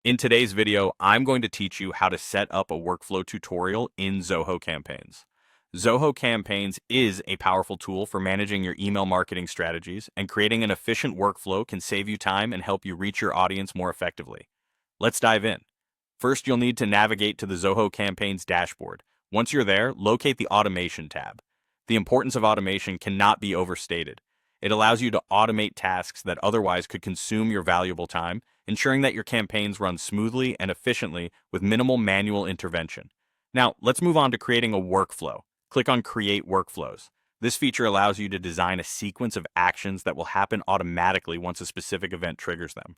In today's video, I'm going to teach you how to set up a workflow tutorial in Zoho Campaigns. Zoho Campaigns is a powerful tool for managing your email marketing strategies, and creating an efficient workflow can save you time and help you reach your audience more effectively. Let's dive in. First, you'll need to navigate to the Zoho Campaigns dashboard. Once you're there, locate the Automation tab. The importance of automation cannot be overstated. It allows you to automate tasks that otherwise could consume your valuable time, ensuring that your campaigns run smoothly and efficiently with minimal manual intervention. Now, let's move on to creating a workflow. Click on Create Workflows. This feature allows you to design a sequence of actions that will happen automatically once a specific event triggers them.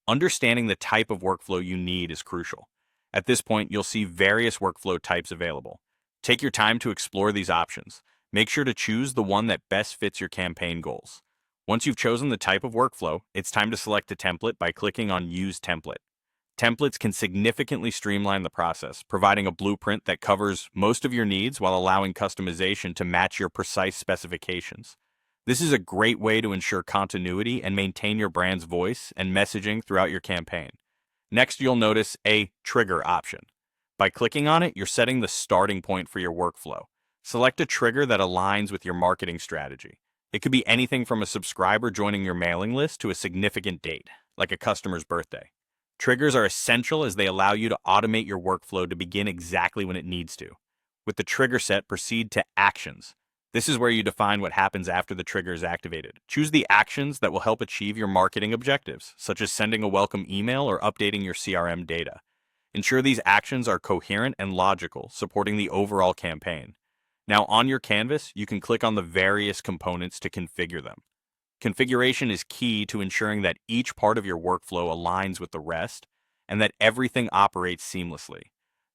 Understanding the type of workflow you need is crucial. At this point, you'll see various workflow types available. Take your time to explore these options. Make sure to choose the one that best fits your campaign goals. Once you've chosen the type of workflow, it's time to select a template by clicking on Use Template. Templates can significantly streamline the process, providing a blueprint that covers most of your needs while allowing customization to match your precise specifications. This is a great way to ensure continuity and maintain your brand's voice and messaging throughout your campaign. Next, you'll notice a Trigger option. By clicking on it, you're setting the starting point for your workflow. Select a trigger that aligns with your marketing strategy. It could be anything from a subscriber joining your mailing list to a significant date, like a customer's birthday. Triggers are essential as they allow you to automate your workflow to begin exactly when it needs to. With the trigger set, proceed to Actions. This is where you define what happens after the trigger is activated. Choose the actions that will help achieve your marketing objectives, such as sending a welcome email or updating your CRM data. Ensure these actions are coherent and logical, supporting the overall campaign. Now, on your canvas, you can click on the various components to configure them. Configuration is key to ensuring that each part of your workflow aligns with the rest and that everything operates seamlessly.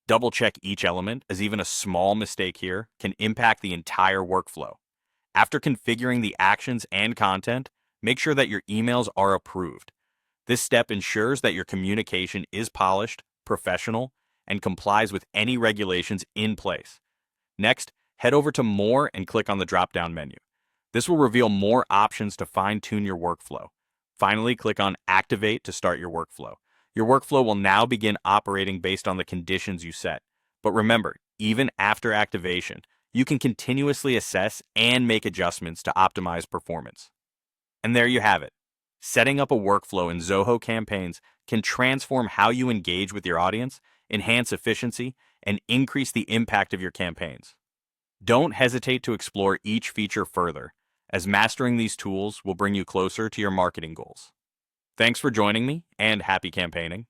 Double-check each element, as even a small mistake here can impact the entire workflow. After configuring the actions and content, make sure that your emails are approved. This step ensures that your communication is polished, professional, and complies with any regulations in place. Next, head over to More and click on the drop-down menu. This will reveal more options to fine-tune your workflow. Finally, click on Activate to start your workflow. Your workflow will now begin operating based on the conditions you set. But remember, even after activation, you can continuously assess and make adjustments to optimize performance. And there you have it. Setting up a workflow in Zoho Campaigns can transform how you engage with your audience, enhance efficiency, and increase the impact of your campaigns. Don't hesitate to explore each feature further, as mastering these tools will bring you closer to your marketing goals. Thanks for joining me, and happy campaigning.